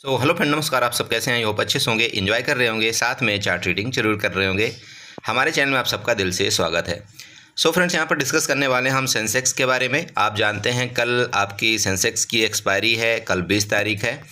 Hello friend, नमस्कार। आप सब कैसे हैं? आई होप अच्छे से होंगे, एंजॉय कर रहे होंगे, साथ में चार्ट रीडिंग जरूर कर रहे होंगे। हमारे चैनल में आप सबका दिल से स्वागत है। फ्रेंड्स, यहाँ पर डिस्कस करने वाले हैं हम सेंसेक्स के बारे में। आप जानते हैं कल आपकी सेंसेक्स की एक्सपायरी है, कल 20 तारीख है।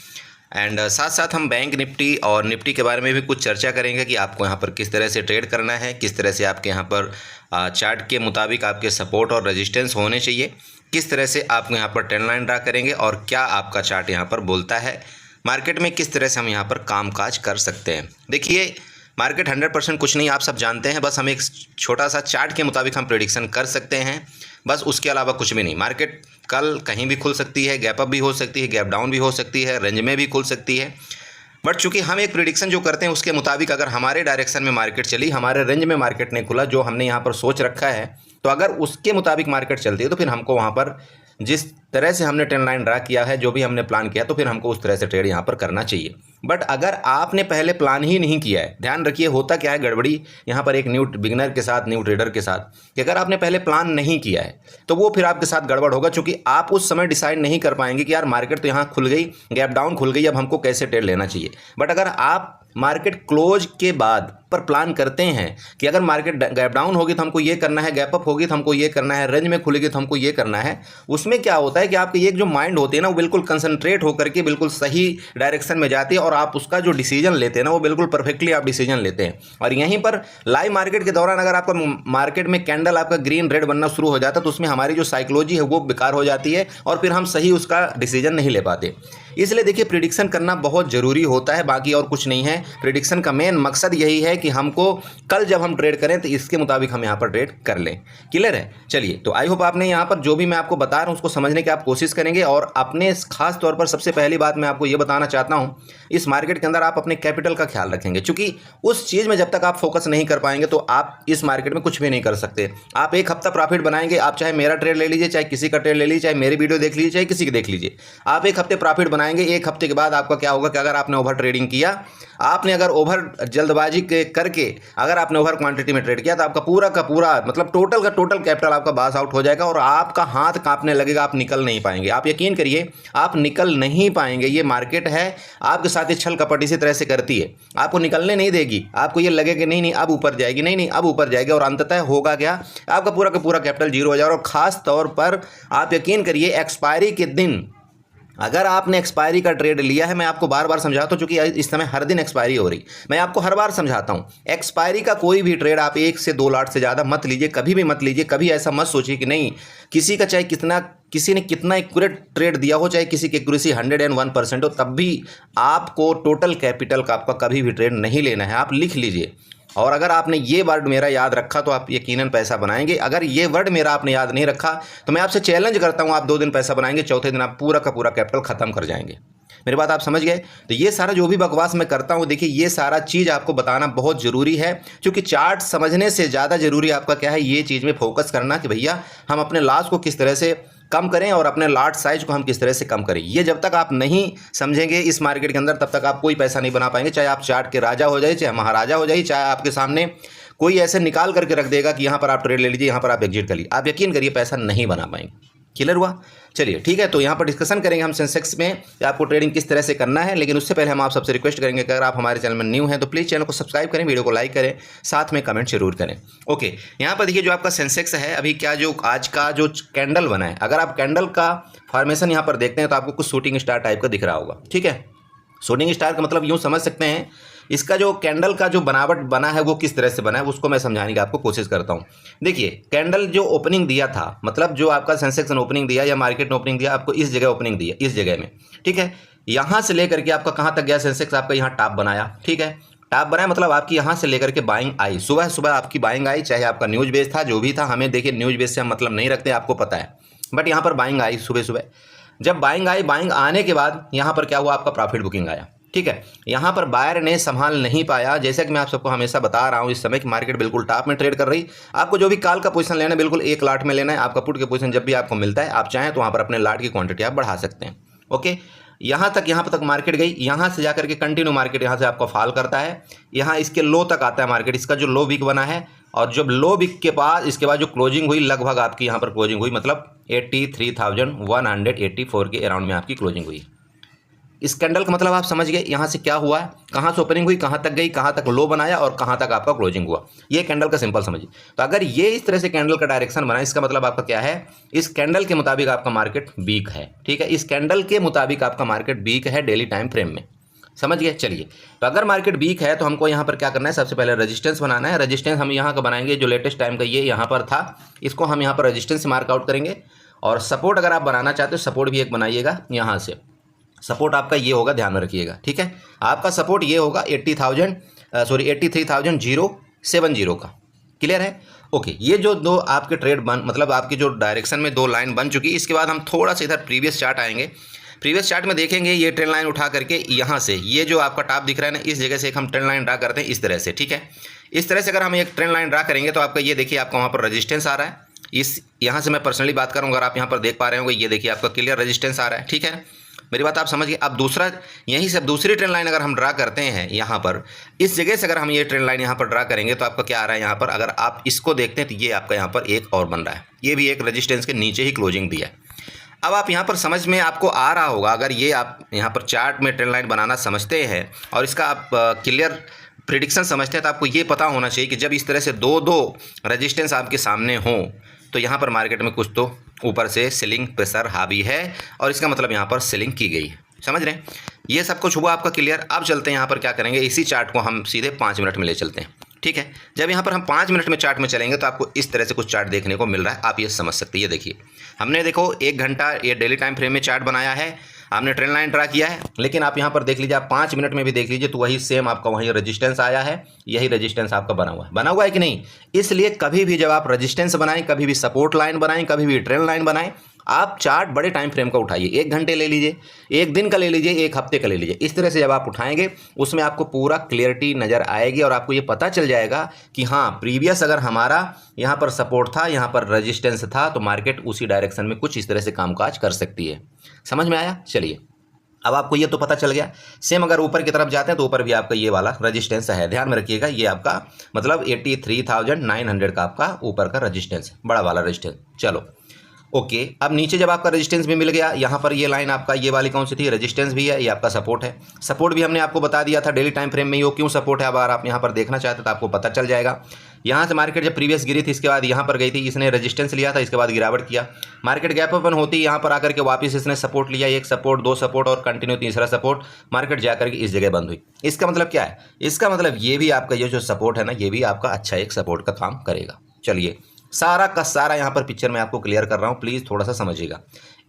एंड साथ साथ हम बैंक निफ्टी और निफ्टी के बारे में भी कुछ चर्चा करेंगे कि आपको यहाँ पर किस तरह से ट्रेड करना है, किस तरह से आपके यहाँ पर चार्ट के मुताबिक आपके सपोर्ट और रेजिस्टेंस होने चाहिए, किस तरह से आप यहाँ पर ट्रेंड लाइन ड्रा करेंगे और क्या आपका चार्ट यहाँ पर बोलता है, मार्केट में किस तरह से हम यहाँ पर कामकाज कर सकते हैं। देखिए, मार्केट 100% कुछ नहीं, आप सब जानते हैं। बस हम एक छोटा सा चार्ट के मुताबिक हम प्रेडिक्शन कर सकते हैं, बस उसके अलावा कुछ भी नहीं। मार्केट कल कहीं भी खुल सकती है, गैप अप भी हो सकती है, गैप डाउन भी हो सकती है, रेंज में भी खुल सकती है। बट चूंकि हम एक प्रेडिक्शन जो करते हैं उसके मुताबिक अगर हमारे डायरेक्शन में मार्केट चली, हमारे रेंज में मार्केट नहीं खुला जो हमने यहाँ पर सोच रखा है, तो अगर उसके मुताबिक मार्केट चलती है तो फिर हमको वहाँ पर जिस तरह से हमने ट्रेंड लाइन ड्रा किया है, जो भी हमने प्लान किया, तो फिर हमको उस तरह से ट्रेड यहाँ पर करना चाहिए। बट अगर आपने पहले प्लान ही नहीं किया है, ध्यान रखिए होता क्या है गड़बड़ी यहाँ पर एक न्यू बिगिनर के साथ, न्यू ट्रेडर के साथ, कि अगर आपने पहले प्लान नहीं किया है तो वो फिर आपके साथ गड़बड़ होगा, क्योंकि आप उस समय डिसाइड नहीं कर पाएंगे कि यार मार्केट तो यहाँ खुल गई, गैप डाउन खुल गई, अब हमको कैसे ट्रेड लेना चाहिए। बट अगर आप मार्केट क्लोज के बाद पर प्लान करते हैं कि अगर मार्केट गैप डाउन होगी तो हमको ये करना है, गैप अप होगी तो हमको ये करना है, रेंज में खुलेगी तो हमको ये करना है, उसमें क्या होता है कि आपकी एक जो माइंड होती है ना, वो बिल्कुल कंसंट्रेट होकर के बिल्कुल सही डायरेक्शन में जाती है और आप उसका जो डिसीजन लेते हैं ना, वो बिल्कुल परफेक्टली आप डिसीजन लेते हैं। और यहीं पर लाइव मार्केट के दौरान अगर आपका मार्केट में कैंडल आपका ग्रीन रेड बनना शुरू हो जाता है तो उसमें हमारी जो साइकोलॉजी है वो बेकार हो जाती है और फिर हम सही उसका डिसीजन नहीं ले पाते। इसलिए देखिए, प्रिडिक्शन करना बहुत ज़रूरी होता है, बाकी और कुछ नहीं है। प्रिडिक्शन का मेन मकसद यही है कि हमको कल जब हम ट्रेड करें तो इसके मुताबिक हम यहाँ पर ट्रेड कर लें। क्लियर है? चलिए, तो आई होप आपने यहाँ पर जो भी मैं आपको बता रहा हूँ उसको समझने की आप कोशिश करेंगे। और अपने खास तौर पर सबसे पहली बात मैं आपको ये बताना चाहता हूँ, इस मार्केट के अंदर आप अपने कैपिटल का ख्याल रखेंगे, क्योंकि उस चीज़ में जब तक आप फोकस नहीं कर पाएंगे तो आप इस मार्केट में कुछ भी नहीं कर सकते। आप एक हफ्ता प्रॉफिट बनाएंगे, आप चाहे मेरा ट्रेड ले लीजिए, चाहे किसी का ट्रेड ले लीजिए, चाहे मेरी वीडियो देख लीजिए, चाहे किसी की देख लीजिए, आप एक हफ्ते प्रॉफिट बनाएंगे। एक हफ्ते के बाद आपका क्या होगा कि अगर आपने ओवर ट्रेडिंग किया, आपने अगर ओवर जल्दबाजी करके अगर आपने ओवर क्वांटिटी में ट्रेड किया तो आपका पूरा का पूरा मतलब टोटल का टोटल कैपिटल आपका बास आउट हो जाएगा और आपका हाथ कांपने लगेगा, आप निकल नहीं पाएंगे। आप यकीन करिए, आप निकल नहीं पाएंगे। ये मार्केट है, आपके साथ ये छल कपट इसी तरह से करती है, आपको निकलने नहीं देगी। आपको ये लगेगा कि नहीं नहीं अब ऊपर जाएगी, नहीं नहीं अब ऊपर जाएगी, और अंततः होगा क्या, आपका पूरा का पूरा कैपिटल जीरो हो जाएगा। और खास तौर पर आप यकीन करिए, एक्सपायरी के दिन अगर आपने एक्सपायरी का ट्रेड लिया है, मैं आपको बार बार समझाता हूं, क्योंकि इस समय हर दिन एक्सपायरी हो रही, मैं आपको हर बार समझाता हूं, एक्सपायरी का कोई भी ट्रेड आप 1 से 2 लॉट से ज़्यादा मत लीजिए, कभी भी मत लीजिए। कभी ऐसा मत सोचिए कि नहीं, किसी का चाहे किसी ने कितना एक्यूरेट ट्रेड दिया हो, चाहे किसी की एक्यूरेसी 101% हो, तब भी आपको टोटल कैपिटल का आपका कभी भी ट्रेड नहीं लेना है। आप लिख लीजिए, और अगर आपने ये वर्ड मेरा याद रखा तो आप यकीनन पैसा बनाएंगे। अगर ये वर्ड मेरा आपने याद नहीं रखा तो मैं आपसे चैलेंज करता हूं, आप 2 दिन पैसा बनाएंगे, चौथे दिन आप पूरा का पूरा कैपिटल खत्म कर जाएंगे। मेरी बात आप समझ गए? तो ये सारा जो भी बकवास मैं करता हूं, देखिए ये सारा चीज़ आपको बताना बहुत ज़रूरी है, क्योंकि चार्ट समझने से ज़्यादा ज़रूरी आपका क्या है, ये चीज़ में फोकस करना कि भैया हम अपने लॉस को किस तरह से कम करें और अपने लॉट साइज को हम किस तरह से कम करें। ये जब तक आप नहीं समझेंगे इस मार्केट के अंदर, तब तक आप कोई पैसा नहीं बना पाएंगे। चाहे आप चार्ट के राजा हो जाइए, चाहे महाराजा हो जाइए, चाहे आपके सामने कोई ऐसे निकाल करके रख देगा कि यहाँ पर आप ट्रेड ले लीजिए, यहाँ पर आप एग्जिट कर लीजिए, आप यकीन करिए पैसा नहीं बना पाएंगे। क्लियर हुआ? चलिए ठीक है, तो यहाँ पर डिस्कशन करेंगे हम सेंसेक्स में कि आपको ट्रेडिंग किस तरह से करना है। लेकिन उससे पहले हम आप सबसे रिक्वेस्ट करेंगे कि अगर आप हमारे चैनल में न्यू हैं तो प्लीज़ चैनल को सब्सक्राइब करें, वीडियो को लाइक करें, साथ में कमेंट जरूर करें। ओके, यहाँ पर देखिए जो आपका सेंसेक्स है अभी, क्या जो आज का जो कैंडल बना है, अगर आप कैंडल का फॉर्मेशन यहाँ पर देखते हैं तो आपको कुछ शूटिंग स्टार टाइप का दिख रहा होगा। ठीक है, शूटिंग स्टार का मतलब यूँ समझ सकते हैं, इसका जो कैंडल का जो बनावट बना है वो किस तरह से बना है उसको मैं समझाने की आपको कोशिश करता हूँ। देखिए, कैंडल जो ओपनिंग दिया था, मतलब जो आपका सेंसेक्स ने ओपनिंग दिया या मार्केट ने ओपनिंग दिया, आपको इस जगह ओपनिंग दिया, इस जगह में। ठीक है, यहाँ से लेकर के आपका कहाँ तक गया सेंसेक्स, आपका यहाँ टॉप बनाया। ठीक है, टॉप बनाया मतलब आपकी यहाँ से लेकर के बाइंग आई, सुबह सुबह आपकी बाइंग आई, चाहे आपका न्यूज बेस था, जो भी था, हमें देखिए न्यूज बेस से हम मतलब नहीं रखते, आपको पता है। बट यहाँ पर बाइंग आई सुबह सुबह। जब बाइंग आई, बाइंग आने के बाद यहाँ पर क्या हुआ, आपका प्रॉफिट बुकिंग आया। ठीक है, यहाँ पर बायर ने संभाल नहीं पाया, जैसा कि मैं आप सबको हमेशा बता रहा हूँ, इस समय की मार्केट बिल्कुल टॉप में ट्रेड कर रही। आपको जो भी कॉल का पोजीशन लेना है बिल्कुल एक लाट में लेना है। आपका पुट के पोजीशन जब भी आपको मिलता है, आप चाहें तो वहाँ पर अपने लाट की क्वांटिटी आप बढ़ा सकते हैं। ओके, यहाँ पर तक मार्केट गई, यहाँ से जाकर के कंटिन्यू मार्केट यहाँ से आपको फॉल करता है, यहाँ इसके लो तक आता है मार्केट, इसका जो लो वीक बना है, और जब लो वीक के पास इसके बाद जो क्लोजिंग हुई, लगभग आपकी यहाँ पर क्लोजिंग हुई मतलब 83,184 के अराउंड में आपकी क्लोजिंग हुई। इस कैंडल का मतलब आप समझ गए यहाँ से क्या हुआ है, कहाँ से ओपनिंग हुई, कहाँ तक गई, कहाँ तक लो बनाया और कहाँ तक आपका क्लोजिंग हुआ, ये कैंडल का सिंपल समझिए। तो अगर ये इस तरह से कैंडल का डायरेक्शन बना, इसका मतलब आपका क्या है, इस कैंडल के मुताबिक आपका मार्केट वीक है। ठीक है, इस कैंडल के मुताबिक आपका मार्केट वीक है डेली टाइम फ्रेम में, समझ गए। चलिए, तो अगर मार्केट वीक है तो हमको यहाँ पर क्या करना है, सबसे पहले रेजिस्टेंस बनाना है। रेजिस्टेंस हम यहाँ का बनाएंगे, जो लेटेस्ट टाइम का ये यहाँ पर था, इसको हम यहाँ पर रेजिस्टेंस से मार्क आउट करेंगे। और सपोर्ट अगर आप बनाना चाहते हो, सपोर्ट भी एक बनाइएगा। यहाँ से सपोर्ट आपका ये होगा, ध्यान में रखिएगा। ठीक है, आपका सपोर्ट ये होगा 83,070 का। क्लियर है? ओके, ये जो दो आपके ट्रेड बन, मतलब आपकी जो डायरेक्शन में दो लाइन बन चुकी, इसके बाद हम थोड़ा सा इधर प्रीवियस चार्ट आएंगे। प्रीवियस चार्ट में देखेंगे ये ट्रेंड लाइन उठा करके यहाँ से, ये जो आपका टॉप दिख रहा है ना, इस जगह से एक हम ट्रेंड लाइन ड्रा करते हैं इस तरह से। ठीक है, इस तरह से अगर हम एक ट्रेंड लाइन ड्रा करेंगे तो आपका ये देखिए, आपका वहाँ पर रेजिस्टेंस आ रहा है। इस यहाँ से मैं पर्सनली बात करूँगा, अगर आप यहाँ पर देख पा रहे होंगे, ये देखिए आपका क्लियर रेजिस्टेंस आ रहा है। ठीक है, मेरी बात आप समझ गए। अब दूसरा, यहीं से दूसरी ट्रेंड लाइन अगर हम ड्रा करते हैं यहाँ पर, इस जगह से अगर हम ये ट्रेंड लाइन यहाँ पर ड्रा करेंगे तो आपका क्या आ रहा है यहाँ पर, अगर आप इसको देखते हैं तो ये आपका यहाँ पर एक और बन रहा है, ये भी एक रेजिस्टेंस के नीचे ही क्लोजिंग दिया है। अब आप यहाँ पर समझ में आपको आ रहा होगा, अगर ये आप यहाँ पर चार्ट में ट्रेंड लाइन बनाना समझते हैं और इसका आप क्लियर प्रिडिक्शन समझते हैं, तो आपको ये पता होना चाहिए कि जब इस तरह से दो दो रेजिस्टेंस आपके सामने हों तो यहाँ पर मार्केट में कुछ तो ऊपर से सेलिंग प्रेशर हावी है और इसका मतलब यहाँ पर सेलिंग की गई है। समझ रहे हैं? ये सब कुछ हुआ आपका क्लियर। अब चलते हैं यहाँ पर क्या करेंगे, इसी चार्ट को हम सीधे 5 मिनट में ले चलते हैं। ठीक है, जब यहाँ पर हम 5 मिनट में चार्ट में चलेंगे तो आपको इस तरह से कुछ चार्ट देखने को मिल रहा है, आप ये समझ सकते हैं। ये देखिए, हमने देखो 1 घंटा ये डेली टाइम फ्रेम में चार्ट बनाया है, आपने ट्रेंड लाइन ड्रा किया है, लेकिन आप यहाँ पर देख लीजिए, आप 5 मिनट में भी देख लीजिए तो वही सेम आपका वही रेजिस्टेंस आया है, यही रेजिस्टेंस आपका बना हुआ है कि नहीं। इसलिए कभी भी जब आप रेजिस्टेंस बनाएं, कभी भी सपोर्ट लाइन बनाएं, कभी भी ट्रेंड लाइन बनाएं, आप चार्ट बड़े टाइम फ्रेम का उठाइए। 1 घंटे ले लीजिए, 1 दिन का ले लीजिए, 1 हफ्ते का ले लीजिए। इस तरह से जब आप उठाएंगे उसमें आपको पूरा क्लियरिटी नज़र आएगी और आपको ये पता चल जाएगा कि हाँ, प्रीवियस अगर हमारा यहाँ पर सपोर्ट था, यहाँ पर रेजिस्टेंस था, तो मार्केट उसी डायरेक्शन में कुछ इस तरह से कामकाज कर सकती है। समझ में आया? चलिए, अब आपको ये तो पता चल गया। सेम अगर ऊपर की तरफ जाते हैं तो ऊपर भी आपका ये वाला रेजिस्टेंस है, ध्यान में रखिएगा। ये आपका मतलब 83,900 का आपका ऊपर का रेजिस्टेंस, बड़ा वाला रेजिस्टेंस। चलो ओके, अब नीचे जब आपका रेजिस्टेंस भी मिल गया, यहाँ पर ये लाइन आपका ये वाली कौन सी थी, रेजिस्टेंस भी है, ये आपका सपोर्ट है। सपोर्ट भी हमने आपको बता दिया था डेली टाइम फ्रेम में ये क्यों सपोर्ट है। अब अगर आप यहाँ पर देखना चाहते तो आपको पता चल जाएगा। यहाँ से मार्केट जब प्रीवियस गिरी थी, इसके बाद यहाँ पर गई थी, इसने रेजिस्टेंस लिया था, इसके बाद गिरावट किया, मार्केट गैप ओपन होती, यहाँ पर आकर के वापस इसने सपोर्ट लिया, 1 सपोर्ट, 2 सपोर्ट और कंटिन्यू तीसरा सपोर्ट, मार्केट जाकर के इस जगह बंद हुई। इसका मतलब क्या है? इसका मतलब ये भी आपका ये जो सपोर्ट है ना, ये भी आपका अच्छा एक सपोर्ट का काम करेगा। चलिए, सारा का सारा यहाँ पर पिक्चर मैं आपको क्लियर कर रहा हूँ, प्लीज़ थोड़ा सा समझिएगा।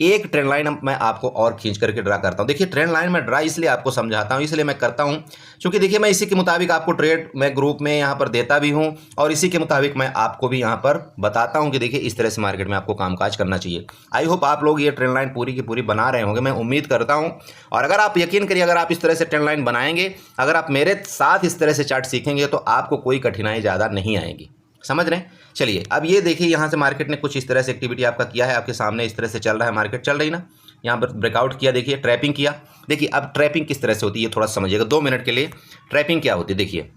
एक ट्रेंड लाइन मैं आपको और खींच करके ड्रा करता हूँ। देखिए, ट्रेंड लाइन में ड्रा इसलिए आपको समझाता हूँ, इसलिए मैं करता हूँ क्योंकि देखिए, मैं इसी के मुताबिक आपको ट्रेड मैं ग्रुप में यहाँ पर देता भी हूँ और इसी के मुताबिक मैं आपको भी यहाँ पर बताता हूँ कि देखिए, इस तरह से मार्केट में आपको कामकाज करना चाहिए। आई होप आप लोग ये ट्रेंड लाइन पूरी की पूरी बना रहे होंगे, मैं उम्मीद करता हूँ। और अगर आप यकीन करिए, अगर आप इस तरह से ट्रेंड लाइन बनाएंगे, अगर आप मेरे साथ इस तरह से चार्ट सीखेंगे तो आपको कोई कठिनाई ज़्यादा नहीं आएगी। समझ रहे हैं? चलिए, अब ये देखिए, यहाँ से मार्केट ने कुछ इस तरह से एक्टिविटी आपका किया है, आपके सामने इस तरह से चल रहा है, मार्केट चल रही ना, यहाँ पर ब्रेकआउट किया, देखिए ट्रैपिंग किया। देखिए, अब ट्रैपिंग किस तरह से होती है ये थोड़ा समझिएगा 2 मिनट के लिए। ट्रैपिंग क्या होती है? देखिए,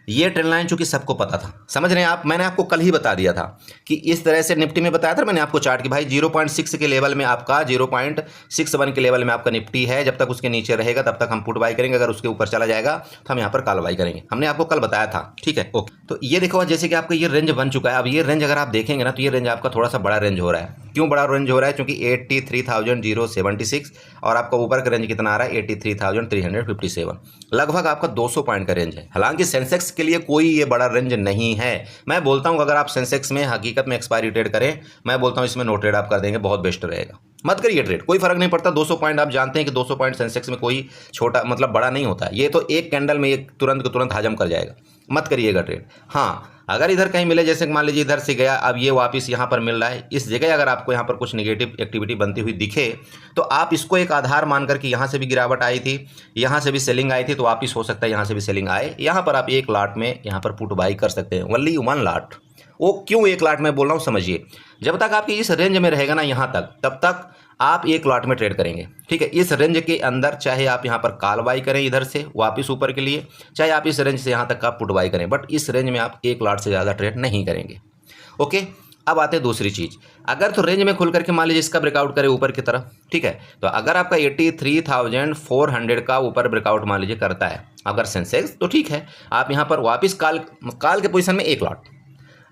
ये ट्रेंड लाइन चूंकि सबको पता था, समझ रहे हैं आप, मैंने आपको कल ही बता दिया था कि इस तरह से निफ्टी में बताया था मैंने आपको चार्ट कि भाई 0.6 के लेवल में आपका 0.61 के लेवल में आपका निफ्टी है, जब तक उसके नीचे रहेगा तब तक हम पुट बाई करेंगे, अगर उसके ऊपर चला जाएगा तो हम यहाँ पर कॉल बाई करेंगे। हमने आपको कल बताया था, ठीक है? ओके, तो ये देखो, जैसे कि आपका ये रेंज बन चुका है। अब ये रेंज अगर आप देखेंगे ना तो ये रेंज आपका थोड़ा सा बड़ा रेंज हो रहा है। क्यों बड़ा रेंज हो रहा है? क्योंकि 83,076 और आपका ऊपर का रेंज कितना आ रहा है, 83,357, लगभग आपका 200 पॉइंट का रेंज है। हालांकि सेंसेक्स के लिए कोई ये बड़ा रेंज नहीं है। मैं बोलता हूं अगर आप सेंसेक्स में हकीकत में एक्सपायरी ट्रेड करें, मैं बोलता हूं इसमें नो ट्रेड आप कर देंगे, बहुत बेस्ट रहेगा। मत करिए ट्रेड, कोई फर्क नहीं पड़ता। 200 पॉइंट आप जानते हैं कि 200 पॉइंट सेंसेक्स में कोई छोटा मतलब बड़ा नहीं होता है, ये तो एक कैंडल में एक तुरंत हजम कर जाएगा। मत करिएगा ट्रेड। हाँ, अगर इधर कहीं मिले, जैसे मान लीजिए इधर से गया, अब ये वापस यहाँ पर मिल रहा है, इस जगह अगर आपको यहाँ पर कुछ नेगेटिव एक्टिविटी बनती हुई दिखे तो आप इसको एक आधार मान करके, यहाँ से भी गिरावट आई थी, यहाँ से भी सेलिंग आई थी, तो वापस हो सकता है यहाँ से भी सेलिंग आए, यहाँ पर आप एक लाट में यहाँ पर पुट बाई कर सकते हैं, ओनली 1 लाट। वो क्यों 1 लाट में बोल रहा हूँ समझिए, जब तक आपकी इस रेंज में रहेगा ना यहाँ तक, तब तक आप 1 लॉट में ट्रेड करेंगे, ठीक है? इस रेंज के अंदर चाहे आप यहाँ पर कॉल बाई करें इधर से वापस ऊपर के लिए, चाहे आप इस रेंज से यहाँ तक का पुट बाई करें, बट इस रेंज में आप 1 लॉट से ज़्यादा ट्रेड नहीं करेंगे। ओके, अब आते हैं दूसरी चीज़, अगर तो रेंज में खुल करके मान लीजिए इसका ब्रेकआउट करे ऊपर की तरफ, ठीक है, तो अगर आपका 83,400 का ऊपर ब्रेकआउट मान लीजिए करता है अगर सेंसेक्स, तो ठीक है, आप यहाँ पर वापस काल के पोजीशन में एक लॉट,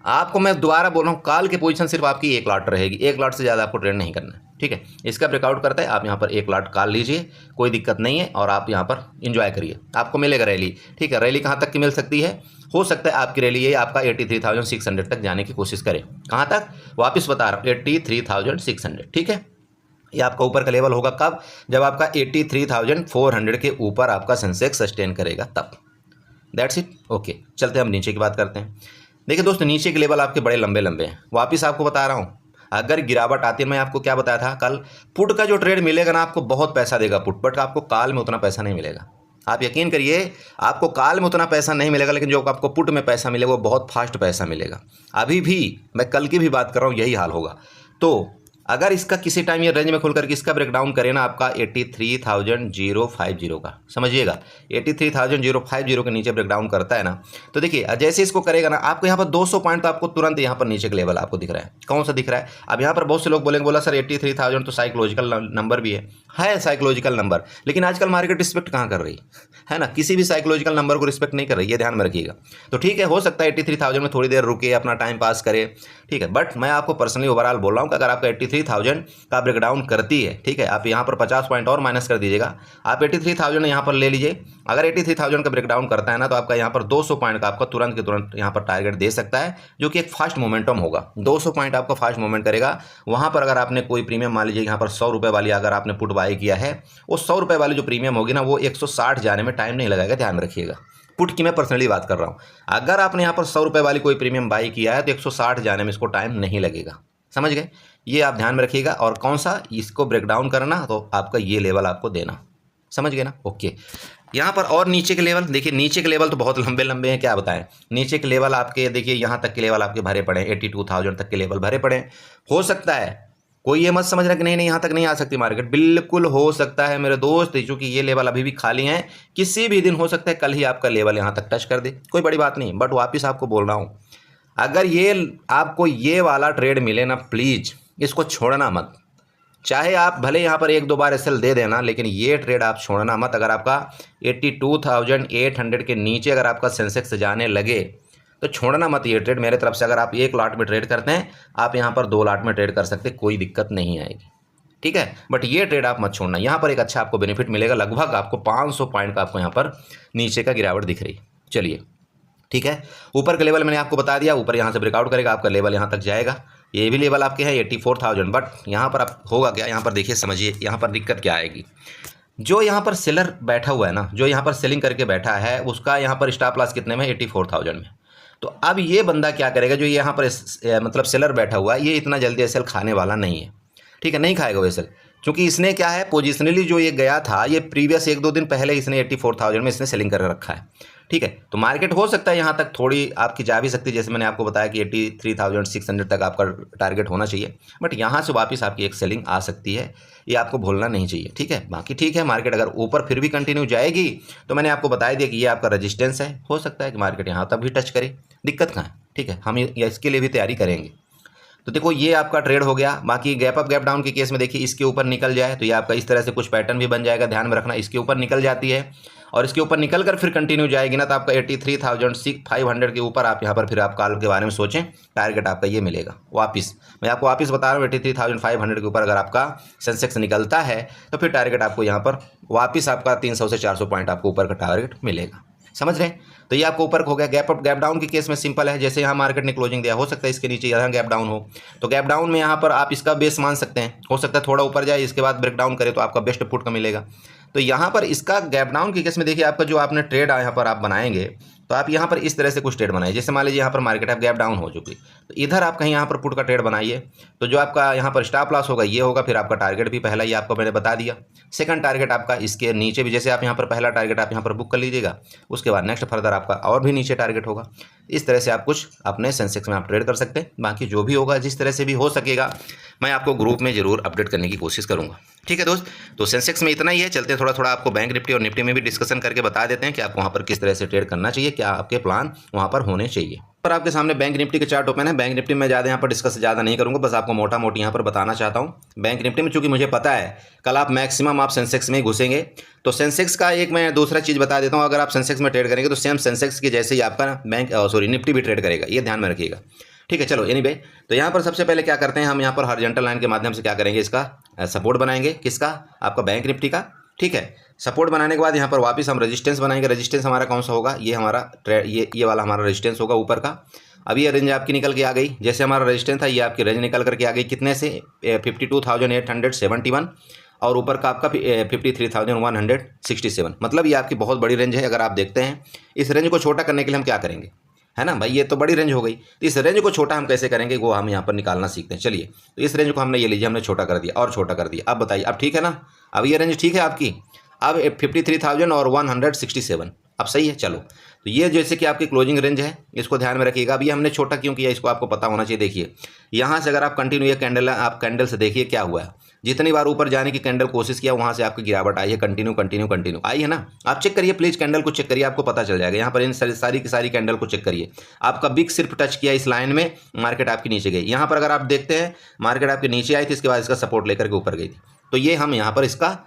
आपको मैं दोबारा बोल रहा हूँ, काल की पोजीशन सिर्फ आपकी एक लॉट रहेगी, एक लॉट से ज़्यादा आपको ट्रेड नहीं करना है, ठीक है। इसका ब्रेकआउट करता है, आप यहाँ पर एक लॉट काल लीजिए, कोई दिक्कत नहीं है, और आप यहाँ पर इंजॉय करिए, आपको मिलेगा रैली, ठीक है। रैली कहाँ तक की मिल सकती है, हो सकता है आपकी रैली ये आपका 83,600 तक जाने की कोशिश करे, कहाँ तक, वापस बता रहा हूँ 83,600, ठीक है। ये आपका ऊपर का लेवल होगा कब, जब आपका 83,400 के ऊपर आपका सेंसेक्स सस्टेन करेगा तब। That's it, okay. चलते हम नीचे की बात करते हैं। देखिए दोस्तों, नीचे के लेवल आपके बड़े लंबे लंबे हैं, वापस आपको बता रहा हूँ, अगर गिरावट आती है, मैं आपको क्या बताया था कल, पुट का जो ट्रेड मिलेगा ना आपको बहुत पैसा देगा पुट, बट आपको काल में उतना पैसा नहीं मिलेगा। आप यकीन करिए, आपको काल में उतना पैसा नहीं मिलेगा, लेकिन जो आपको पुट में पैसा मिलेगा वो बहुत फास्ट पैसा मिलेगा। अभी भी मैं कल की भी बात कर रहा हूँ, यही हाल होगा। तो अगर इसका किसी टाइम ये रेंज में खुल करके इसका ब्रेकडाउन करे ना आपका 83,050 का, समझिएगा 83,050 के नीचे ब्रेकडाउन करता है ना, तो देखिए जैसे इसको करेगा ना, आपको यहाँ पर 200 पॉइंट तो आपको तुरंत यहाँ पर नीचे का लेवल आपको दिख रहा है। कौन सा दिख रहा है, अब यहाँ पर बहुत से लोग बोलेंगे, बोला सर 83,000 तो साइकोलॉजिकल नंबर भी है साइकोलॉजिकल नंबर, लेकिन आजकल मार्केट रिस्पेक्ट कहाँ कर रही है ना, किसी भी साइकोलॉजिकल नंबर को रिस्पेक्ट नहीं कर रही है, ध्यान में रखिएगा। तो ठीक है, हो सकता है 83,000 में थोड़ी देर रुके, अपना टाइम पास करे, ठीक है, बट मैं आपको पर्सनली ओवरऑल बोल रहा हूँ कि अगर आपका 83,000 का ब्रेकडाउन करती है, ठीक है, आप यहाँ पर 50 पॉइंट और माइनस कर दीजिएगा, आप 83,000 यहाँ पर ले लीजिए। अगर 83,000 का ब्रेकडाउन करता है ना, तो आपका यहाँ पर 200 पॉइंट का आपका तुरंत के तुरंत यहाँ पर टारगेट दे सकता है, जो कि एक फास्ट मोमेंटम होगा। 200 पॉइंट आपका फास्ट मोमेंट करेगा। वहाँ पर अगर आपने कोई प्रीमियम मान लीजिए यहाँ पर 100 रुपये वाली अगर आपने पुट बाई किया है, वो 100 रुपये वाली जो प्रीमियम होगी ना, वो 160 जाने में टाइम नहीं लगाएगा, ध्यान में रखिएगा। पुट की मैं पर्सनली बात कर रहा हूँ, अगर आपने यहाँ पर 100 रुपये वाली कोई प्रीमियम बाई किया है तो 160 जाने में इसको टाइम नहीं लगेगा, समझ गए, ये आप ध्यान में रखिएगा। और कौन सा, इसको ब्रेकडाउन करना, तो आपका ये लेवल आपको देना, समझ गए ना, ओके। यहाँ पर और नीचे के लेवल देखिए, नीचे के लेवल तो बहुत लंबे लंबे हैं, क्या बताएं। नीचे के लेवल आपके देखिए, यहाँ तक के लेवल आपके भरे पड़े हैं, 82,000 तक के लेवल भरे पड़े हैं। हो सकता है कोई ये मत समझ रहा कि नहीं यहाँ तक नहीं आ सकती मार्केट, बिल्कुल हो सकता है मेरे दोस्त, चूंकि ये लेवल अभी भी खाली हैं, किसी भी दिन हो सकता है कल ही आपका लेवल यहाँ तक टच कर दे, कोई बड़ी बात नहीं। बट वापस आपको बोल रहा हूँ, अगर ये आपको ये वाला ट्रेड मिले ना, प्लीज़ इसको छोड़ना मत, चाहे आप भले यहाँ पर 1-2 बार एसएल दे देना, लेकिन ये ट्रेड आप छोड़ना मत। अगर आपका 82,800 के नीचे अगर आपका सेंसेक्स जाने लगे तो छोड़ना मत ये ट्रेड मेरे तरफ से। अगर आप 1 लॉट में ट्रेड करते हैं, आप यहाँ पर 2 लॉट में ट्रेड कर सकते, कोई दिक्कत नहीं आएगी, ठीक है। बट ये ट्रेड आप मत छोड़ना, यहाँ पर एक अच्छा आपको बेनिफिट मिलेगा, लगभग आपको 500 पॉइंट का आपको यहाँ पर नीचे का गिरावट दिख रही। चलिए ठीक है, ऊपर का लेवल मैंने आपको बता दिया, ऊपर यहाँ से ब्रेकआउट करेगा, आपका लेवल यहाँ तक जाएगा, ये भी लेवल आपके हैं 84,000। बट यहाँ पर आप होगा क्या, यहाँ पर देखिए, समझिए यहाँ पर दिक्कत क्या आएगी। जो यहाँ पर सेलर बैठा हुआ है ना, जो यहाँ पर सेलिंग करके बैठा है, उसका यहाँ पर स्टॉप लॉस कितने में, 84,000 में। तो अब ये बंदा क्या करेगा, जो यहाँ पर मतलब सेलर बैठा हुआ है, ये इतना जल्दी एसएल खाने वाला नहीं है, ठीक है, नहीं खाएगा वो एसएल, क्योंकि इसने क्या है, पोजिशनली जो ये गया था, ये प्रीवियस 1-2 दिन पहले इसने 84,000 में इसने सेलिंग कर रखा है, ठीक है। तो मार्केट हो सकता है यहाँ तक थोड़ी आपकी जा भी सकती है, जैसे मैंने आपको बताया कि 83,600 तक आपका टारगेट होना चाहिए, बट यहाँ से वापस आपकी एक सेलिंग आ सकती है, ये आपको भूलना नहीं चाहिए, ठीक है। बाकी ठीक है, मार्केट अगर ऊपर फिर भी कंटिन्यू जाएगी तो मैंने आपको बता दिया कि ये आपका रजिस्टेंस है, हो सकता है कि मार्केट यहाँ तक भी टच करे, दिक्कत कहाँ है, ठीक है, हम इसके लिए भी तैयारी करेंगे। तो देखो ये आपका ट्रेड हो गया। बाकी गैप अप गैप डाउन के केस में देखिए, इसके ऊपर निकल जाए तो ये आपका इस तरह से कुछ पैटर्न भी बन जाएगा, ध्यान में रखना। इसके ऊपर निकल जाती है और इसके ऊपर निकल कर फिर कंटिन्यू जाएगी ना, तो आपका 83,500 के ऊपर आप यहाँ पर फिर आप कॉल के बारे में सोचें, टारगेट आपका ये मिलेगा वापस। मैं आपको वापस बता रहा हूँ, 83,500 के ऊपर अगर आपका सेंसेक्स निकलता है तो फिर टारगेट आपको यहाँ पर वापस आपका 300 से 400 पॉइंट आपको ऊपर का टारगेट मिलेगा, समझ रहे हैं। तो ये आपको ऊपर हो गया। गैप अप गैप डाउन के केस में सिंपल है, जैसे यहाँ मार्केट ने क्लोजिंग दिया, हो सकता है इसके नीचे यहाँ गैप डाउन हो, तो गैप डाउन में यहाँ पर आप इसका बेस मान सकते हैं, हो सकता है थोड़ा ऊपर जाए, इसके बाद ब्रेक डाउन करे तो आपका बेस्ट पुट का मिलेगा। तो यहाँ पर इसका गैप डाउन के केस में देखिए, आपका जो आपने ट्रेड यहाँ पर आप बनाएंगे, तो आप यहाँ पर इस तरह से कुछ ट्रेड बनाइए। जैसे मान लीजिए यहाँ पर मार्केट आप गैप डाउन हो चुकी, तो इधर आप कहीं यहाँ पर पुट का ट्रेड बनाइए, तो जो आपका यहाँ पर स्टॉप लॉस होगा ये होगा, फिर आपका टारगेट भी पहला ही आपको मैंने बता दिया। सेकंड टारगेट आपका इसके नीचे भी, जैसे आप यहाँ पर पहला टारगेट आप यहाँ पर बुक कर लीजिएगा, उसके बाद नेक्स्ट फर्दर आपका और भी नीचे टारगेट होगा। इस तरह से आप कुछ अपने सेंसेक्स में आप ट्रेड कर सकते हैं। बाकी जो भी होगा, जिस तरह से भी हो सकेगा, मैं आपको ग्रुप में जरूर अपडेट करने की कोशिश करूँगा, ठीक है दोस्त। तो सेंसेक्स में इतना ही है। चलते हैं थोड़ा थोड़ा आपको बैंक निफ्टी और निफ्टी में भी डिस्कशन करके बता देते हैं कि आपको वहाँ पर किस तरह से ट्रेड करना चाहिए, क्या आपके प्लान वहाँ पर होने चाहिए। पर आपके सामने बैंक निफ्टी का चार्ट ओपन है। बैंक निफ्टी में ज़्यादा यहाँ पर डिस्कस ज़्यादा नहीं करूँगा, बस आपको मोटा मोटी यहाँ पर बताना चाहता हूँ। बैंक निफ्टी में चूंकि मुझे पता है कल आप मैक्सिमम आप सेंसेक्स में घुसेंगे, तो सेंसेक्स का एक मैं दूसरा चीज़ बता देता हूँ। अगर आप सेंसेक्स में ट्रेड करेंगे तो सेम सेंसेक्स के जैसे ही आपका निफ्टी भी ट्रेड करेगा, ये ध्यान में रखिएगा, ठीक है। चलो एनीवे, तो यहाँ पर सबसे पहले क्या करते हैं, हम यहाँ पर हॉरिजॉन्टल लाइन के माध्यम से क्या करेंगे, इसका सपोर्ट बनाएंगे, किसका, आपका बैंक निफ्टी का, ठीक है। सपोर्ट बनाने के बाद यहाँ पर वापस हम रेजिस्टेंस बनाएंगे। रेजिस्टेंस हमारा कौन सा होगा, ये हमारा ये वाला हमारा रेजिस्टेंस होगा ऊपर का। अब ये रेंज आपकी निकल के आ गई, जैसे हमारा रेजिस्टेंस था ये आपकी रेंज निकल करके आ गई कितने से, 52,871 और ऊपर का आपका 53,167। मतलब ये आपकी बहुत बड़ी रेंज है। अगर आप देखते हैं इस रेंज को छोटा करने के लिए हम क्या करेंगे, है ना भाई, ये तो बड़ी रेंज हो गई। तो इस रेंज को छोटा हम कैसे करेंगे वो हम यहाँ पर निकालना सीखते हैं। चलिए, तो इस रेंज को हमने ये लीजिए, हमने छोटा कर दिया और छोटा कर दिया। अब बताइए, अब ठीक है ना, अब ये रेंज ठीक है आपकी, अब 53,167, अब सही है। चलो, तो ये जैसे कि आपकी क्लोजिंग रेंज है, इसको ध्यान में रखिएगा। अब ये हमने छोटा क्यों किया, इसको आपको पता होना चाहिए। देखिए यहाँ से अगर आप कंटिन्यू ये कैंडल है, आप कैंडल से देखिए क्या हुआ है, जितनी बार ऊपर जाने की कैंडल कोशिश किया वहाँ से आपकी गिरावट आई है, कंटिन्यू कंटिन्यू कंटिन्यू आई है ना। आप चेक करिए प्लीज़, कैंडल को चेक करिए, आपको पता चल जाएगा। यहाँ पर इन सारी की सारी कैंडल को चेक करिए, आपका बिग सिर्फ टच किया इस लाइन में, मार्केट आपकी नीचे गई। यहाँ पर अगर आप देखते हैं मार्केट आपके नीचे आई थी, इसके बाद इसका सपोर्ट लेकर के ऊपर गई थी। तो ये हम यहाँ पर इसका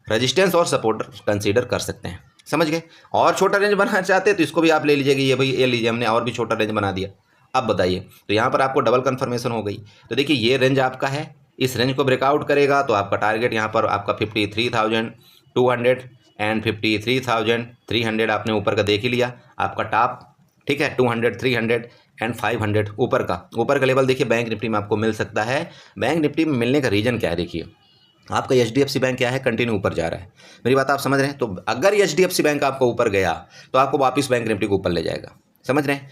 रेजिस्टेंस और सपोर्ट कंसीडर कर सकते हैं, समझ गए। और छोटा रेंज बनाना चाहते हैं तो इसको भी आप ले लीजिएगा, ये भाई ये लीजिए, हमने और भी छोटा रेंज बना दिया। अब बताइए, तो यहाँ पर आपको डबल कंफर्मेशन हो गई। तो देखिए ये रेंज आपका है, इस रेंज को ब्रेकआउट करेगा तो आपका टारगेट यहाँ पर आपका 53,200 एंड 53,300 आपने ऊपर का देख ही लिया, आपका टॉप, ठीक है। 200, 300 एंड 500 ऊपर का लेवल देखिए बैंक निफ्टी में आपको मिल सकता है। बैंक निफ्टी में मिलने का रीज़न क्या है, देखिए आपका HDFC बैंक क्या है, कंटिन्यू ऊपर जा रहा है, मेरी बात आप समझ रहे हैं। तो अगर HDFC बैंक आपको ऊपर गया तो आपको वापस बैंक निफ्टी को ऊपर ले जाएगा, समझ रहे हैं,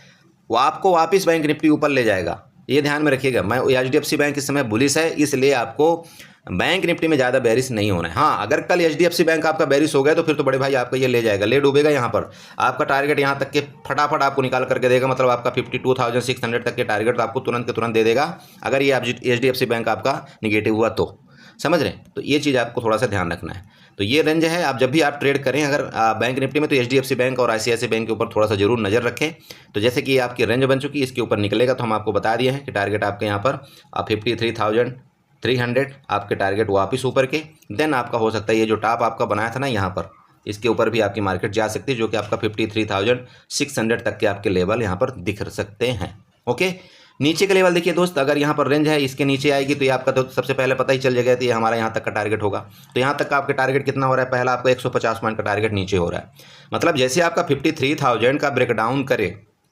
वो आपको वापस बैंक निफ्टी ऊपर ले जाएगा, ये ध्यान में रखिएगा। मैं HDFC बैंक इस समय बुलिश है, इसलिए आपको बैंक निफ्टी में ज़्यादा बेरिश नहीं होना है। हाँ, अगर कल HDFC बैंक आपका बेरिश हो गया तो फिर तो बड़े भाई आपका ये ले जाएगा, ले डूबेगा। यहाँ पर आपका टारगेट यहाँ तक के फटाफट आपको निकाल करके देगा, मतलब आपका 52,600 तक के टारगेट तो आपको तुरंत के तुरंत दे देगा, अगर ये HDFC बैंक आपका निगेटिव हुआ तो, समझ रहे हैं। तो ये चीज़ आपको थोड़ा सा ध्यान रखना है। तो ये रेंज है, आप जब भी आप ट्रेड करें अगर बैंक निफ्टी में, तो HDFC बैंक और ICICI बैंक के ऊपर थोड़ा सा जरूर नज़र रखें। तो जैसे कि आपकी रेंज बन चुकी है, इसके ऊपर निकलेगा तो हम आपको बता दिए हैं कि टारगेट आपके यहाँ पर 53,300 आपके टारगेट वापस ऊपर के, देन आपका हो सकता है ये जो टॉप आपका बनाया था ना यहाँ पर, इसके ऊपर भी आपकी मार्केट जा सकती है, जो कि आपका 53,600 तक के आपके लेवल यहाँ पर दिख सकते हैं। ओके, नीचे का लेवल देखिए दोस्त, अगर यहाँ पर रेंज है इसके नीचे आएगी तो ये आपका तो सबसे पहले पता ही चल जाएगा, तो ये हमारा यहाँ तक का टारगेट होगा। तो यहाँ तक का आपका टारगेट कितना हो रहा है, पहला आपका 150 पॉइंट का टारगेट नीचे हो रहा है। मतलब जैसे आपका 53,000 का ब्रेकडाउन करे,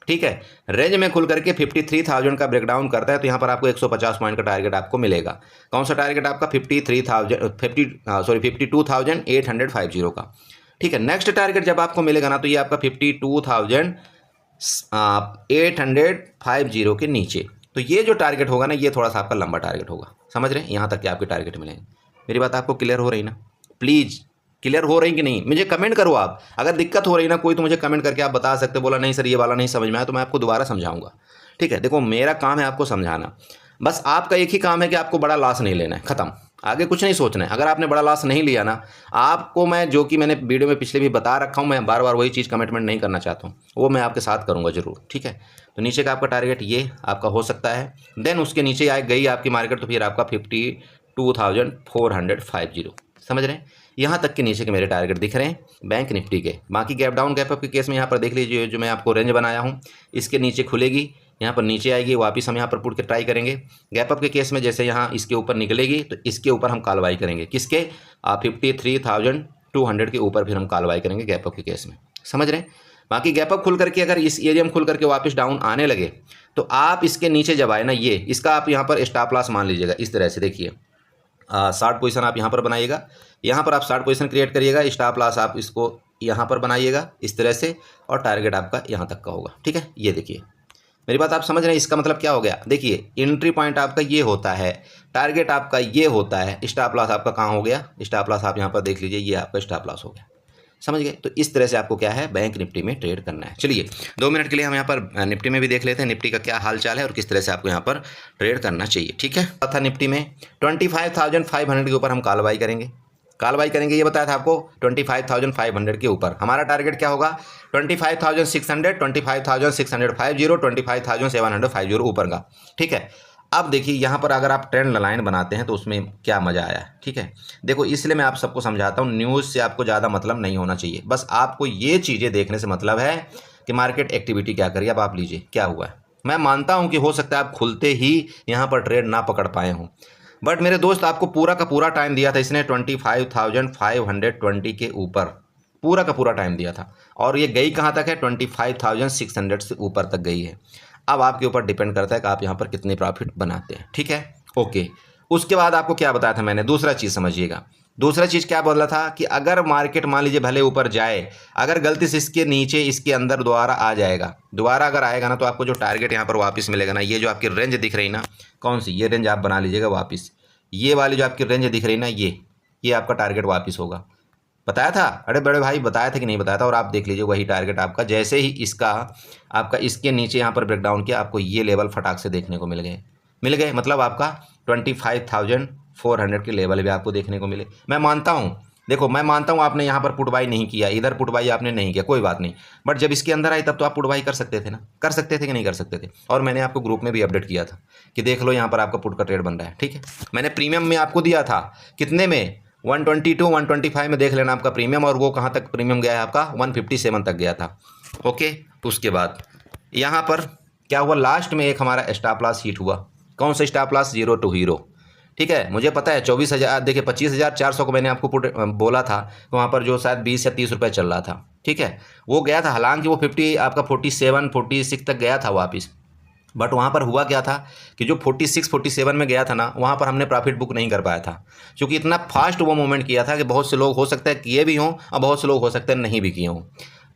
ठीक है, रेंज में खुल करके 53,000 का ब्रेकडाउन करता है तो यहाँ पर आपको 150 पॉइंट का टारगेट आपको मिलेगा। कौन सा टारगेट आपका 52,850 का, ठीक है। नेक्स्ट टारगेट जब आपको मिलेगा ना तो ये आपका 52,850 के नीचे। तो ये जो टारगेट होगा ना, ये थोड़ा सा आपका लंबा टारगेट होगा, समझ रहे हैं। यहाँ तक के आपके टारगेट मिलेंगे। मेरी बात आपको क्लियर हो रही ना, प्लीज़ क्लियर हो रही कि नहीं, मुझे कमेंट करो आप। अगर दिक्कत हो रही ना कोई तो मुझे कमेंट करके आप बता सकते, बोला नहीं सर ये वाला नहीं समझ में आया तो मैं आपको दोबारा समझाऊंगा, ठीक है। देखो मेरा काम है आपको समझाना, बस आपका एक ही काम है कि आपको बड़ा लॉस नहीं लेना है, ख़त्म, आगे कुछ नहीं सोचना है। अगर आपने बड़ा लॉस नहीं लिया ना, आपको मैं जो कि मैंने वीडियो में पिछले भी बता रखा हूँ, मैं बार बार वही चीज़ कमिटमेंट नहीं करना चाहता हूँ, वो मैं आपके साथ करूँगा ज़रूर, ठीक है। तो नीचे का आपका टारगेट ये आपका हो सकता है, देन उसके नीचे आ गई आपकी मार्केट तो फिर आपका 52,450, समझ रहे हैं। यहाँ तक के नीचे के मेरे टारगेट दिख रहे हैं बैंक निफ्टी के। बाकी गैप डाउन गैप अप के केस में यहाँ पर देख लीजिए, जो मैं आपको रेंज बनाया हूँ इसके नीचे खुलेगी, यहाँ पर नीचे आएगी, वापस हम यहाँ पर पुट के ट्राई करेंगे। गैप अप के केस में जैसे यहाँ इसके ऊपर निकलेगी तो इसके ऊपर हम कार्रवाई करेंगे, किसके 53,200 के ऊपर फिर हम कार्रवाई करेंगे गैप अप के केस में, समझ रहे हैं। बाकी गैप अप खुल करके अगर इस एरिया में खुल करके वापस डाउन आने लगे तो आप इसके नीचे जब आए ना, ये इसका आप यहाँ पर स्टॉप लॉस मान लीजिएगा। इस तरह से देखिए 60 पोजीशन आप यहाँ पर बनाइएगा, यहाँ पर आप 60 पोजीशन क्रिएट करिएगा, स्टॉप लॉस आप इसको यहाँ पर बनाइएगा इस तरह से, और टारगेट आपका यहाँ तक का होगा, ठीक है। ये देखिए मेरी बात आप समझ रहे हैं, इसका मतलब क्या हो गया, देखिए एंट्री पॉइंट आपका ये होता है, टारगेट आपका ये होता है, स्टॉप लॉस आपका कहाँ हो गया, स्टॉप लॉस आप यहाँ पर देख लीजिए, ये आपका स्टॉप लॉस हो गया, समझ गए। तो इस तरह से आपको क्या है बैंक निफ्टी में ट्रेड करना है। चलिए 2 मिनट के लिए हम यहाँ पर निफ्टी में भी देख लेते हैं निफ्टी का क्या हाल चाल है और किस तरह से आपको यहाँ पर ट्रेड करना चाहिए, ठीक है। था निफ्टी में 25,500 के ऊपर हम कार्रवाई करेंगे, कॉल बाई करेंगे, ये बताया था आपको 25,500 के ऊपर। हमारा टारगेट क्या होगा 25,600, 25,650, 25,750 ऊपर का। ठीक है, अब देखिए यहाँ पर अगर आप ट्रेंड लाइन बनाते हैं तो उसमें क्या मज़ा आया। ठीक है, देखो इसलिए मैं आप सबको समझाता हूँ, न्यूज़ से आपको ज़्यादा मतलब नहीं होना चाहिए, बस आपको ये चीज़ें देखने से मतलब है कि मार्केट एक्टिविटी क्या करिए। अब आप लीजिए क्या हुआ है। मैं मानता हूँ कि हो सकता है आप खुलते ही यहाँ पर ट्रेड ना पकड़ पाए हों, बट मेरे दोस्त आपको पूरा का पूरा टाइम दिया था इसने 25,520 के ऊपर, पूरा का पूरा टाइम दिया था, और ये गई कहाँ तक है 25,600 से ऊपर तक गई है। अब आपके ऊपर डिपेंड करता है कि आप यहाँ पर कितने प्रॉफिट बनाते हैं। ठीक है, ओके। उसके बाद आपको क्या बताया था मैंने, दूसरा चीज़ समझिएगा। दूसरा चीज़ क्या बोला था कि अगर मार्केट मान लीजिए भले ऊपर जाए, अगर गलती से इसके नीचे इसके अंदर दोबारा आ जाएगा, दोबारा अगर आएगा ना, तो आपको जो टारगेट यहाँ पर वापस मिलेगा ना, ये जो आपकी रेंज दिख रही ना, कौन सी, ये रेंज आप बना लीजिएगा वापस। ये वाली जो आपकी रेंज दिख रही ना, ये आपका टारगेट वापस होगा। बताया था, अरे बड़े भाई बताया था कि नहीं बताया था, और आप देख लीजिए वही टारगेट आपका। जैसे ही इसका आपका इसके नीचे यहाँ पर ब्रेकडाउन किया, आपको ये लेवल फटाक से देखने को मिल गए, मतलब आपका 25,400 के लेवल भी आपको देखने को मिले। मैं मानता हूँ, देखो मैं मानता हूँ आपने यहाँ पर पुट बाई नहीं किया, इधर पुट बाई आपने नहीं किया, कोई बात नहीं, बट जब इसके अंदर आई तब तो आप पुट बाई कर सकते थे ना, कर सकते थे कि नहीं कर सकते थे। और मैंने आपको ग्रुप में भी अपडेट किया था कि देख लो यहाँ पर आपका पुट का ट्रेड बन रहा है। ठीक है, मैंने प्रीमियम में आपको दिया था कितने में, 122 125 में देख लेना आपका प्रीमियम, और वो कहाँ तक प्रीमियम गया है आपका 157 तक गया था। ओके, उसके बाद यहाँ पर क्या हुआ, लास्ट में एक हमारा स्टॉप लॉस हिट हुआ। कौन सा स्टॉप लॉस, 0 टू हीरो। ठीक है, मुझे पता है 24,000, देखिए 25,400 को मैंने आपको बोला था, तो वहाँ पर जो शायद 20 या 30 रुपये चल रहा था। ठीक है, वो गया था, हालांकि वो 50 आपका 47 46 तक गया था वापस, बट वहाँ पर हुआ क्या था कि जो 46 47 में गया था ना, वहाँ पर हमने प्रॉफिट बुक नहीं कर पाया था, क्योंकि इतना फास्ट वो मूवमेंट किया था कि बहुत से लोग हो सकता है किए भी हों और बहुत से लोग हो सकते हैं नहीं भी किए हों।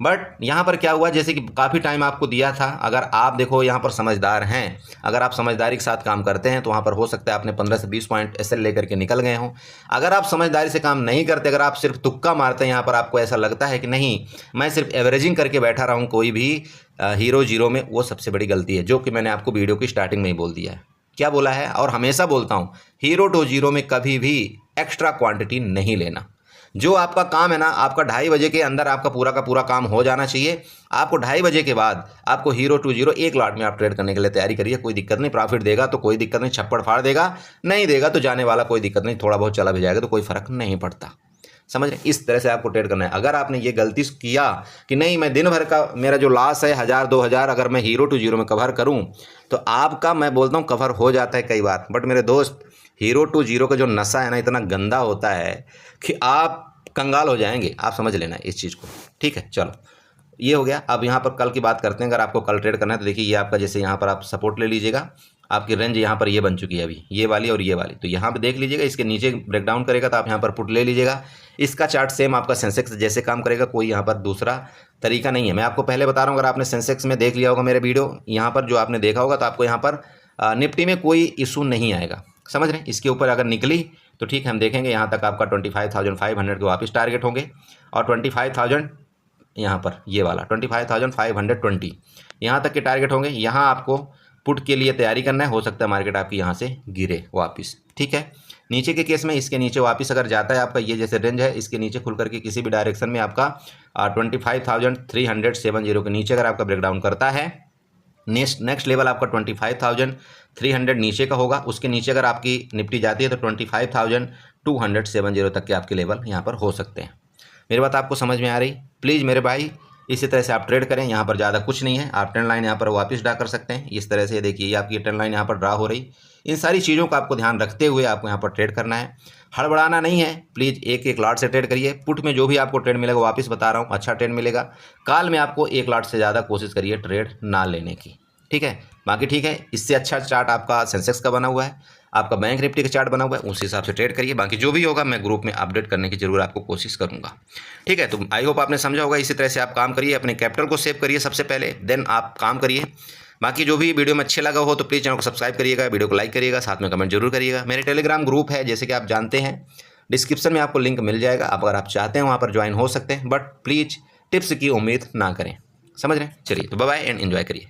बट यहाँ पर क्या हुआ, जैसे कि काफ़ी टाइम आपको दिया था, अगर आप देखो यहाँ पर समझदार हैं, अगर आप समझदारी के साथ काम करते हैं तो वहाँ पर हो सकता है आपने 15 से 20 पॉइंट एसएल लेकर के निकल गए हों। अगर आप समझदारी से काम नहीं करते, अगर आप सिर्फ तुक्का मारते हैं, यहाँ पर आपको ऐसा लगता है कि नहीं मैं सिर्फ एवरेजिंग करके बैठा रहा हूँ कोई भी हीरो जीरो में, वो सबसे बड़ी गलती है, जो कि मैंने आपको वीडियो की स्टार्टिंग में ही बोल दिया है। क्या बोला है, और हमेशा बोलता हूँ, हीरो टू जीरो में कभी भी एक्स्ट्रा क्वांटिटी नहीं लेना। जो आपका काम है ना, आपका 2:30 बजे के अंदर आपका पूरा का पूरा काम हो जाना चाहिए। आपको 2:30 बजे के बाद आपको हीरो टू जीरो एक लॉट में आप ट्रेड करने के लिए तैयारी करिए, कोई दिक्कत नहीं। प्रॉफिट देगा तो कोई दिक्कत नहीं, छप्पड़ फाड़ देगा, नहीं देगा तो जाने वाला, कोई दिक्कत नहीं, थोड़ा बहुत चला भी जाएगा तो कोई फर्क नहीं पड़ता। समझ रहे, इस तरह से आपको ट्रेड करना है। अगर आपने ये गलती किया कि नहीं मैं दिन भर का मेरा जो लॉस है 1000 2000 अगर मैं हीरो टू जीरो में कवर करूं, तो आपका मैं बोलता हूं कवर हो जाता है कई बार। बट मेरे दोस्त, हीरो टू जीरो का जो नशा है ना, इतना गंदा होता है कि आप कंगाल हो जाएंगे, आप समझ लेना इस चीज़ को। ठीक है, चलो ये हो गया। अब यहाँ पर कल की बात करते हैं। अगर आपको कल ट्रेड करना है तो देखिए ये आपका, जैसे यहाँ पर आप सपोर्ट ले लीजिएगा, आपकी रेंज यहाँ पर ये बन चुकी है अभी, ये वाली और ये वाली, तो यहाँ पे देख लीजिएगा, इसके नीचे ब्रेकडाउन करेगा तो आप यहाँ पर पुट ले लीजिएगा। इसका चार्ट सेम आपका सेंसेक्स जैसे काम करेगा, कोई यहाँ पर दूसरा तरीका नहीं है। मैं आपको पहले बता रहा हूँ, अगर आपने सेंसेक्स में देख लिया होगा मेरे वीडियो, यहाँ पर जो आपने देखा होगा, तो आपको यहाँ पर निफ्टी में कोई इशू नहीं आएगा। समझ रहे हैं, इसके ऊपर अगर निकली तो ठीक है, हम देखेंगे यहाँ तक आपका 25,500 के वापस टारगेट होंगे, और 25,000 यहाँ पर ये वाला 25,520 यहाँ तक के टारगेट होंगे। यहाँ आपको पुट के लिए तैयारी करना है, हो सकता है मार्केट आपकी यहाँ से गिरे वापस। ठीक है, नीचे के केस में इसके नीचे वापस अगर जाता है आपका, ये जैसे रेंज है, इसके नीचे खुल करके किसी भी डायरेक्शन में आपका 25,370 के नीचे अगर आपका ब्रेकडाउन करता है, नेक्स्ट लेवल आपका 25,300 नीचे का होगा। उसके नीचे अगर आपकी निफ्टी जाती है तो 25,270 तक के आपके लेवल यहाँ पर हो सकते हैं। मेरी बात आपको समझ में आ रही? प्लीज़ मेरे भाई इसी तरह से आप ट्रेड करें। यहाँ पर ज़्यादा कुछ नहीं है, आप ट्रेंड लाइन यहाँ पर वापस ड्रा कर सकते हैं। इस तरह से देखिए, ये आपकी ट्रेंड लाइन यहाँ पर ड्रा हो रही। इन सारी चीज़ों का आपको ध्यान रखते हुए आपको यहाँ पर ट्रेड करना है, हड़बड़ाना नहीं है। प्लीज़ एक एक लॉट से ट्रेड करिए। पुट में जो भी आपको ट्रेड मिलेगा, वापस बता रहा हूँ, अच्छा ट्रेड मिलेगा। कॉल में आपको एक लॉट से ज़्यादा कोशिश करिए ट्रेड ना लेने की। ठीक है, बाकी ठीक है, इससे अच्छा चार्ट आपका सेंसेक्स का बना हुआ है, आपका बैंक निफ्टी का चार्ट बना हुआ है, उस हिसाब से ट्रेड करिए। बाकी जो भी होगा मैं ग्रुप में अपडेट करने की जरूर आपको कोशिश करूंगा। ठीक है, तो आई होप आपने समझा होगा। इसी तरह से आप काम करिए, अपने कैपिटल को सेव करिए सबसे पहले, देन आप काम करिए। बाकी जो भी वीडियो में अच्छे लगा हो तो प्लीज़ चैनल को सब्सक्राइब करिएगा, वीडियो को लाइक करिएगा, साथ में कमेंट जरूर करिएगा। मेरे टेलीग्राम ग्रुप है, जैसे कि आप जानते हैं, डिस्क्रिप्शन में आपको लिंक मिल जाएगा। अगर आप चाहते हैं वहाँ पर ज्वाइन हो सकते हैं, बट प्लीज़ टिप्स की उम्मीद ना करें। समझ रहे हैं? चलिए, तो बाय बाय एंड एंजॉय करिए।